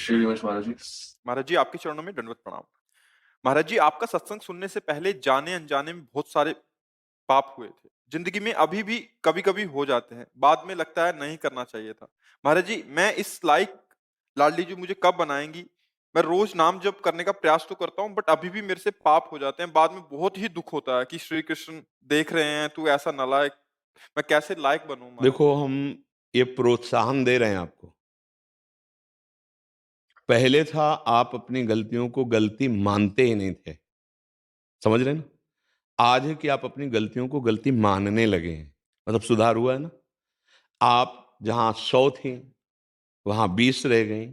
श्री गणेश महाराज जी। महाराज जी, आपके चरणों में दंडवत प्रणाम। महाराज जी, आपका सत्संग सुनने से पहले जाने-अनजाने में बहुत सारे पाप हुए थे। ज़िंदगी में अभी भी कभी-कभी हो जाते हैं। बाद में लगता है नहीं करना चाहिए था। महाराज जी, मैं इस लायक लाडली जी मुझे कब बनाएँगी? मैं रोज़ नाम जप करने का प्रयास तो करता हूँ, बट अभी भी मेरे से पाप हो जाते हैं। बाद में बहुत ही दुःख होता है कि श्री कृष्ण देख रहे हैं, तू ऐसा नालायक, मैं कैसे लायक बनूँ महाराज? देखो, हम ये प्रोत्साहन दे रहे हैं आपको। पहले था आप अपनी गलतियों को गलती मानते ही नहीं थे। समझ रहे हैं ना? आज है कि आप अपनी गलतियों को गलती मानने लगे हैं। मतलब सुधार हुआ है ना? आप जहाँ 100 थी, वहाँ 20 रह गईं।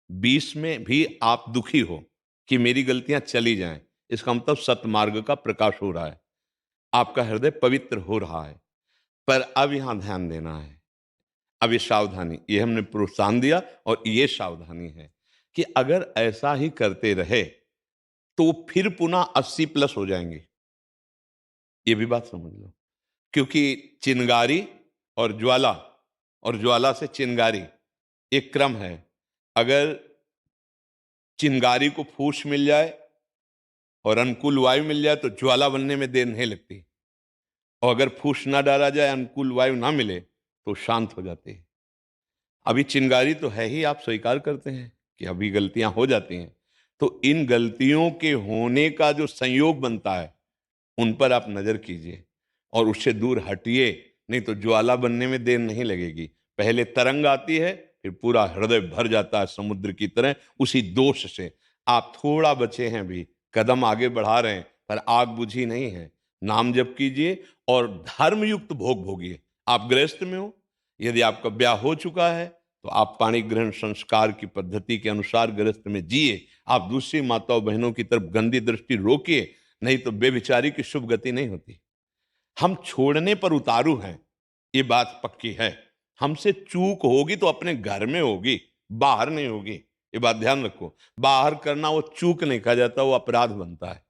20 में भी आप दुखी हो कि मेरी गलतियाँ चली जाएँ। इसका मतलब सतमार्ग का प्रकाश हो रहा है। आपका हृदय पवित्र हो रहा है। पर अब यहाँ ध्यान देना है। अब ये सावधानी, ये हमने प्रोत्साहन दिया और ये सावधानी है कि अगर ऐसा ही करते रहे तो फिर पुनः 80 प्लस हो जाएंगे। ये भी बात समझ लो, क्योंकि चिंगारी और ज्वाला से चिंगारी एक क्रम है। अगर चिंगारी को फूस मिल जाए और अनुकूल वायु मिल जाए तो ज्वाला बनने में देर नहीं लगती, और अगर फूस ना डाला जाए, अनुकूल वायु ना मिले तो शांत हो जाती है। अभी चिंगारी तो है ही, आप स्वीकार करते हैं कि अभी गलतियां हो जाती हैं। तो इन गलतियों के होने का जो संयोग बनता है, उन पर आप नजर कीजिए और उससे दूर हटिए। नहीं तो ज्वाला बनने में देर नहीं लगेगी। पहले तरंग आती है, फिर पूरा हृदय भर जाता है समुद्र की तरह उसी दोष से। आप थोड़ा बचे हैं, भी कदम आगे बढ़ा रहे हैं, पर आग बुझी नहीं है। नाम जप कीजिए और धर्मयुक्त भोग भोगिए। आप गृहस्थ में हो, यदि आपका ब्याह हो चुका है तो आप पाणी ग्रहण संस्कार की पद्धति के अनुसार गृहस्थ में जिए। आप दूसरी माताओं बहनों की तरफ गंदी दृष्टि रोकिए, नहीं तो बेविचारी की शुभ गति नहीं होती। हम छोड़ने पर उतारू हैं, ये बात पक्की है। हमसे चूक होगी तो अपने घर में होगी, बाहर नहीं होगी। ये बात ध्यान रखो। बाहर करना वो चूक नहीं कहा जाता, वो अपराध बनता है।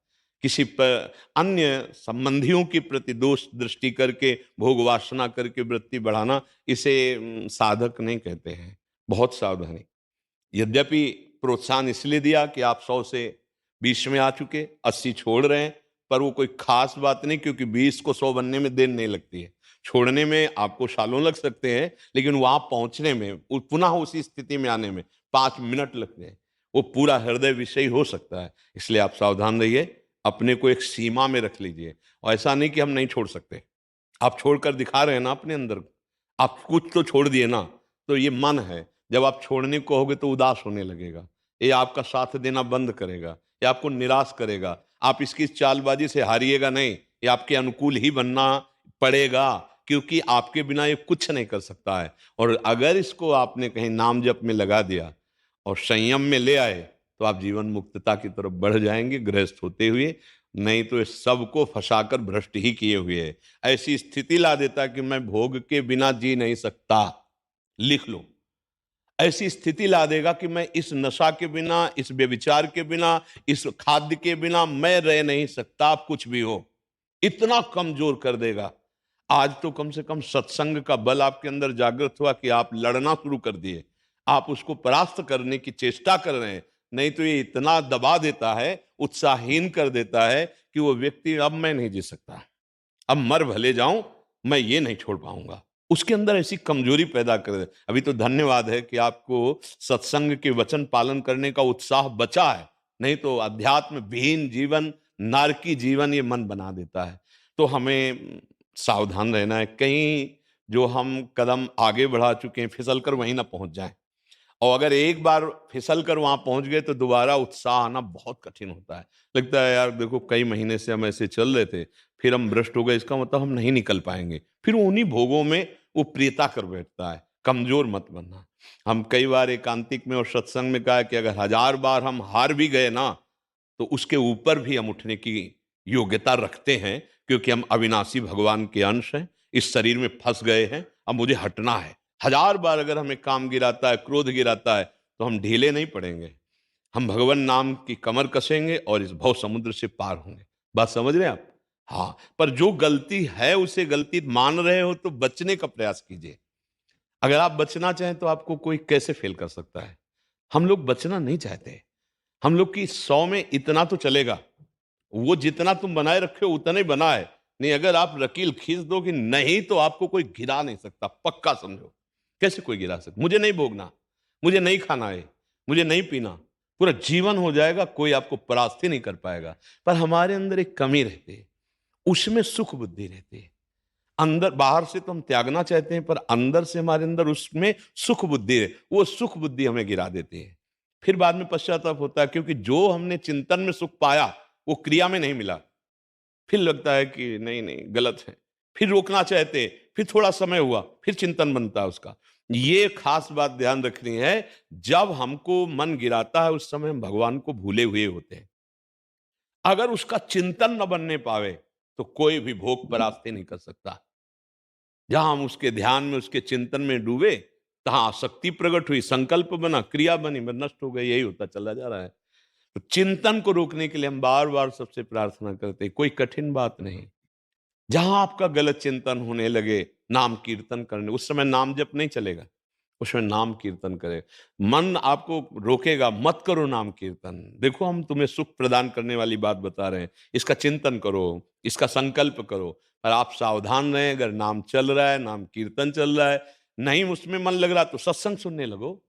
किसी पर अन्य संबंधियों के प्रति दोष दृष्टि करके, भोग वासना करके वृत्ति बढ़ाना, इसे साधक नहीं कहते हैं। बहुत सावधानी। यद्यपि प्रोत्साहन इसलिए दिया कि आप 100 से 20 में आ चुके, 80 छोड़ रहे हैं, पर वो कोई खास बात नहीं, क्योंकि 20 को 100 बनने में देर नहीं लगती है। छोड़ने में आपको सालों लग सकते हैं, लेकिन वहां पहुंचने में, पुनः उसी स्थिति में आने में 5 मिनट लगते हैं। वो पूरा हृदय विषयी हो सकता है। इसलिए आप सावधान रहिए, अपने को एक सीमा में रख लीजिए। और ऐसा नहीं कि हम नहीं छोड़ सकते, आप छोड़कर दिखा रहे हैं ना अपने अंदर। आप कुछ तो छोड़ दिए ना। तो ये मन है, जब आप छोड़ने को कहोगे तो उदास होने लगेगा, ये आपका साथ देना बंद करेगा, ये आपको निराश करेगा। आप इसकी चालबाजी से हारिएगा नहीं, ये आपके अनुकूल ही बनना पड़ेगा, क्योंकि आपके बिना ये कुछ नहीं कर सकता है। और अगर इसको आपने कहीं नाम जप में लगा दिया और संयम में ले आए, तो आप जीवन मुक्तता की तरफ बढ़ जाएंगे गृहस्थ होते हुए। नहीं तो ये सबको फंसाकर भ्रष्ट ही किए हुए है। ऐसी स्थिति ला देता कि मैं भोग के बिना जी नहीं सकता। लिख लो, ऐसी स्थिति ला देगा कि मैं इस नशा के बिना, इस व्यभिचार के बिना, इस खाद्य के बिना मैं रह नहीं सकता। आप कुछ भी हो, इतना कमजोर कर देगा। आज तो कम से कम सत्संग का बल आपके अंदर जागृत हुआ कि आप लड़ना शुरू कर दिए, आप उसको परास्त करने की चेष्टा कर रहे हैं। नहीं तो ये इतना दबा देता है, उत्साहहीन कर देता है कि वो व्यक्ति, अब मैं नहीं जी सकता, अब मर भले जाऊं, मैं ये नहीं छोड़ पाऊंगा। उसके अंदर ऐसी कमजोरी पैदा कर दे। अभी तो धन्यवाद है कि आपको सत्संग के वचन पालन करने का उत्साह बचा है, नहीं तो अध्यात्म विहीन जीवन, नारकी जीवन ये मन बना देता है। तो हमें सावधान रहना है, कहीं जो हम कदम आगे बढ़ा चुके हैं फिसल कर वहीं ना पहुंच जाएं। और अगर एक बार फिसल कर वहां पहुंच गए तो दोबारा उत्साह आना बहुत कठिन होता है। लगता है यार देखो, कई महीने से हम ऐसे चल रहे थे, फिर हम भ्रष्ट हो गए, इसका मतलब हम नहीं निकल पाएंगे। फिर उन्हीं भोगों में वो प्रियता कर बैठता है। कमजोर मत बनना। हम कई बार एकांतिक में और सत्संग में कहा कि अगर 1000 बार हम हार भी गए ना, तो उसके ऊपर भी हम उठने की योग्यता रखते हैं, क्योंकि हम अविनाशी भगवान के अंश हैं। इस शरीर में फंस गए हैं, अब मुझे हटना है। 1000 बार अगर हमें काम गिराता है, क्रोध गिराता है, तो हम ढीले नहीं पड़ेंगे। हम भगवान नाम की कमर कसेंगे और इस भव समुद्र से पार होंगे। बात समझ रहे हैं आप? हाँ, पर जो गलती है उसे गलती मान रहे हो तो बचने का प्रयास कीजिए। अगर आप बचना चाहें तो आपको कोई कैसे फेल कर सकता है? हम लोग बचना नहीं चाहते। हम लोग की 100 में इतना तो चलेगा, वो जितना तुम बनाए रखे हो उतना ही बना है। नहीं, अगर आप लकीर खींच दो कि नहीं तो आपको कोई गिरा नहीं सकता, पक्का समझो। कैसे कोई गिरा सकता? मुझे नहीं भोगना, मुझे नहीं खाना है, मुझे नहीं पीना, पूरा जीवन हो जाएगा, कोई आपको परास्त ही नहीं कर पाएगा। पर हमारे अंदर एक कमी रहती है, उसमें सुख बुद्धि रहती है। अंदर बाहर से तो हम त्यागना चाहते हैं, पर अंदर से हमारे अंदर उसमें सुख बुद्धि है, वो सुख बुद्धि हमें गिरा देती है। फिर बाद में पश्चाताप होता है, क्योंकि जो हमने चिंतन में सुख पाया वो क्रिया में नहीं मिला। फिर लगता है कि नहीं नहीं गलत है, फिर रोकना चाहते हैं, फिर थोड़ा समय हुआ, फिर चिंतन बनता है उसका। ये खास बात ध्यान रखनी है, जब हमको मन गिराता है उस समय हम भगवान को भूले हुए होते हैं। अगर उसका चिंतन न बनने पावे तो कोई भी भोग परास्ती नहीं कर सकता। जहां हम उसके ध्यान में, उसके चिंतन में डूबे, तहां शक्ति प्रकट हुई, संकल्प बना, क्रिया बनी, बस नष्ट हो गई, यही होता चला जा रहा है। तो चिंतन को रोकने के लिए हम बार बार सबसे प्रार्थना करते हैं, कोई कठिन बात नहीं। जहां आपका गलत चिंतन होने लगे, नाम कीर्तन करने, उस समय नाम जप नहीं चलेगा, उसमें नाम कीर्तन करे। मन आपको रोकेगा, मत करो नाम कीर्तन। देखो हम तुम्हें सुख प्रदान करने वाली बात बता रहे हैं, इसका चिंतन करो, इसका संकल्प करो। पर आप सावधान रहें, अगर नाम चल रहा है, नाम कीर्तन चल रहा है, नहीं उसमें मन लग रहा तो सत्संग सुनने लगो,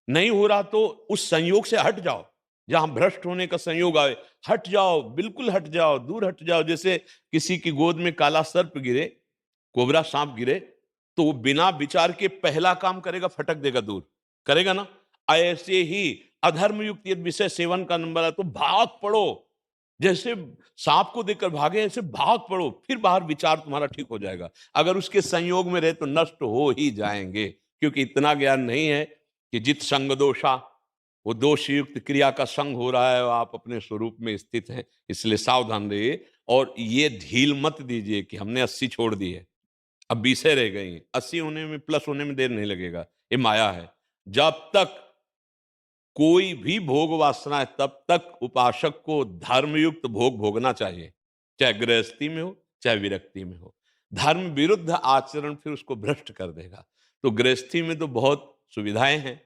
नहीं हो रहा तो उस संयोग से हट जाओ। जहां भ्रष्ट होने का संयोग आए, हट जाओ, बिल्कुल हट जाओ, दूर हट जाओ। जैसे किसी की गोद में काला सर्प गिरे, कोबरा सांप गिरे, तो वो बिना विचार के पहला काम करेगा, फटक देगा दूर, करेगा ना? ऐसे ही अधर्म युक्त यदि विषय सेवन का नंबर है तो भाग पड़ो। जैसे सांप को देखकर भागे, ऐसे भाग पड़ो, फिर बाहर विचार तुम्हारा ठीक हो जाएगा। अगर उसके संयोग में रहे तो नष्ट हो ही जाएंगे, क्योंकि इतना ज्ञान नहीं है कि जित संग दोषा, वो दोष युक्त क्रिया का संग हो रहा है और आप अपने स्वरूप में स्थित हैं। इसलिए सावधान रहिए और ये ढील मत दीजिए कि हमने 80 छोड़ दी है, अब 20 रह गई। 80 होने में, प्लस होने में देर नहीं लगेगा, ये माया है। जब तक कोई भी भोग वासना है तब तक उपासक को धर्मयुक्त भोग भोगना चाहिए, चाहे गृहस्थी में हो चाहे विरक्ति में हो। धर्म विरुद्ध आचरण फिर उसको भ्रष्ट कर देगा। तो गृहस्थी में तो बहुत सुविधाएं हैं,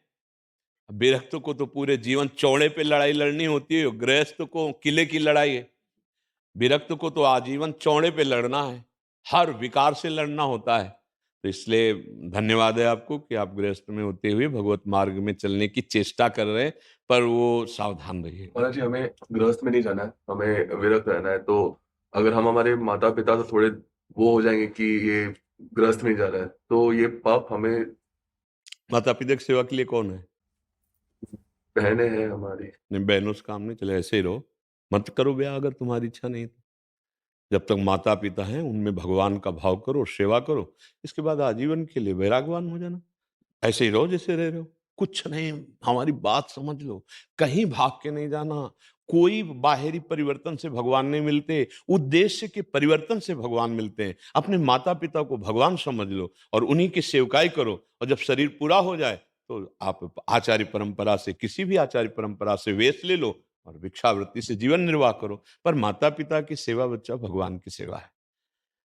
विरक्त को तो पूरे जीवन चौड़े पे लड़ाई लड़नी होती है, गृहस्थ को किले की लड़ाई है। विरक्त को तो आजीवन चौड़े पे लड़ना है, हर विकार से लड़ना होता है। तो इसलिए धन्यवाद है आपको कि आप गृहस्थ में होते हुए भगवत मार्ग में चलने की चेष्टा कर रहे हैं, पर वो सावधान रहिए। महाराज जी, हमें गृहस्थ में नहीं जाना है, हमें विरक्त रहना है। तो अगर हम हमारे माता पिता से थोड़े वो हो जाएंगे कि ये गृहस्थ में जा रहा है, तो ये पाप हमें। माता पिता की सेवा के लिए कौन है? बहनें हैं हमारी। नहीं, बहनों से काम नहीं चले, ऐसे ही रहो, मत करो ब्याह अगर तुम्हारी इच्छा नहीं तो। जब तक माता पिता हैं उनमें भगवान का भाव करो, सेवा करो, इसके बाद आजीवन के लिए वैरागवान हो जाना। ऐसे ही रहो जैसे रह रहे हो, कुछ नहीं। हमारी बात समझ लो, कहीं भाग के नहीं जाना। कोई बाहरी परिवर्तन से भगवान नहीं मिलते, उद्देश्य के परिवर्तन से भगवान मिलते हैं। अपने माता पिता को भगवान समझ लो और उन्हीं की सेवकाई करो, और जब शरीर पूरा हो जाए तो आप आचार्य परंपरा से, किसी भी आचार्य परंपरा से वेश ले लो और भिक्षावृत्ति से जीवन निर्वाह करो। पर माता पिता की सेवा बच्चा भगवान की सेवा है।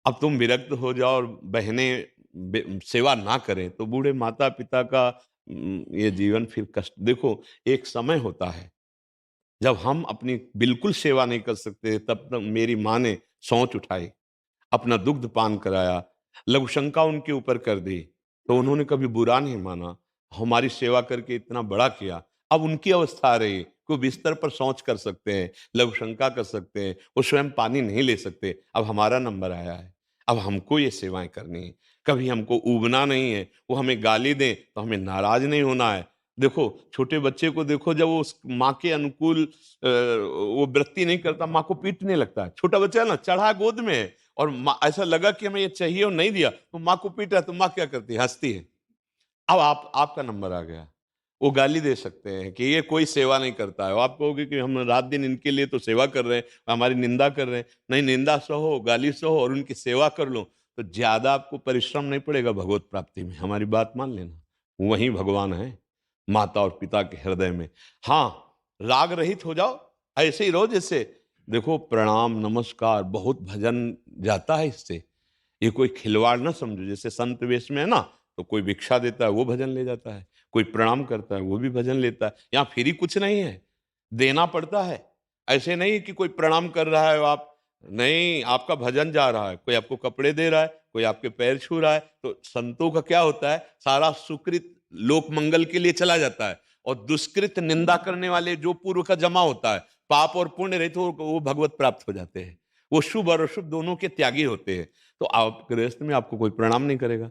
अब तुम विरक्त हो जाओ और बहनें सेवा ना करें तो बूढ़े माता पिता का ये जीवन फिर कष्ट। देखो, एक समय होता है जब हम अपनी बिल्कुल सेवा नहीं कर सकते, तब तक मेरी माँ ने सोच उठाई, अपना दुग्ध पान कराया, लघुशंका उनके ऊपर कर दी, तो उन्होंने कभी बुरा नहीं माना, हमारी सेवा करके इतना बड़ा किया। अब उनकी अवस्था आ रही है, वो बिस्तर पर शौच कर सकते हैं, लघुशंका कर सकते हैं, वो स्वयं पानी नहीं ले सकते। अब हमारा नंबर आया है, अब हमको ये सेवाएं करनी है। कभी हमको ऊबना नहीं है, वो हमें गाली दें तो हमें नाराज नहीं होना है। देखो, छोटे बच्चे को देखो, जब वो उस माँ के अनुकूल वो वृत्ति नहीं करता, माँ को पीटने लगता है। छोटा बच्चा है ना, चढ़ा गोद में है और माँ, ऐसा लगा कि हमें ये चाहिए और नहीं दिया तो माँ को पीटा, तो माँ क्या करती है? हंसती है। अब आपका नंबर आ गया, वो गाली दे सकते हैं कि ये कोई सेवा नहीं करता है, और आप कहोगे कि हम रात दिन इनके लिए तो सेवा कर रहे हैं, हमारी निंदा कर रहे हैं। नहीं, निंदा सहो, गाली सहो और उनकी सेवा कर लो, तो ज्यादा आपको परिश्रम नहीं पड़ेगा भगवत प्राप्ति में। हमारी बात मान लेना, वही भगवान है, माता और पिता के हृदय में। हाँ, राग रहित हो जाओ, ऐसे ही रहो जैसे। देखो, प्रणाम नमस्कार, बहुत भजन जाता है इससे। ये कोई खिलवाड़ ना समझो, जैसे संत वेश में है ना, तो कोई भिक्षा देता है वो भजन ले जाता है, कोई प्रणाम करता है वो भी भजन लेता है। यहाँ फ्री कुछ नहीं है, देना पड़ता है। ऐसे नहीं कि कोई प्रणाम कर रहा है आप, नहीं, आपका भजन जा रहा है, कोई आपको कपड़े दे रहा है, कोई आपके पैर छू रहा है। तो संतों का क्या होता है, सारा सुकृत लोक मंगल के लिए चला जाता है, और दुष्कृत निंदा करने वाले जो पूर्व का जमा होता है, पाप और पुण्य रहित वो भगवत प्राप्त हो जाते हैं। वो शुभ और अशुभ दोनों के त्यागी होते हैं। तो आप गृहस्थ में आपको कोई प्रणाम नहीं करेगा,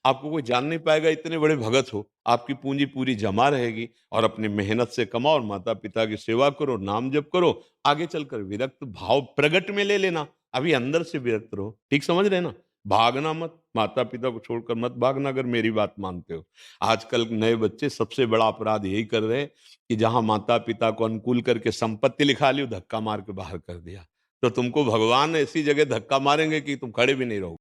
आपको कोई जान नहीं पाएगा, इतने बड़े भगत हो, आपकी पूंजी पूरी जमा रहेगी, और अपनी मेहनत से कमाओ और माता पिता की सेवा करो, नाम जप करो। आगे चलकर विरक्त भाव प्रगट में ले लेना, अभी अंदर से विरक्त रहो। ठीक समझ रहे हैं ना? भागना मत, माता पिता को छोड़कर मत भागना, अगर मेरी बात मानते हो। आजकल नए बच्चे सबसे बड़ा अपराध यही कर रहे हैं कि जहां माता पिता को अनुकूल करके संपत्ति लिखा ली, धक्का मार के बाहर कर दिया। तो तुमको भगवान ऐसी जगह धक्का मारेंगे कि तुम खड़े भी नहीं रहोगे।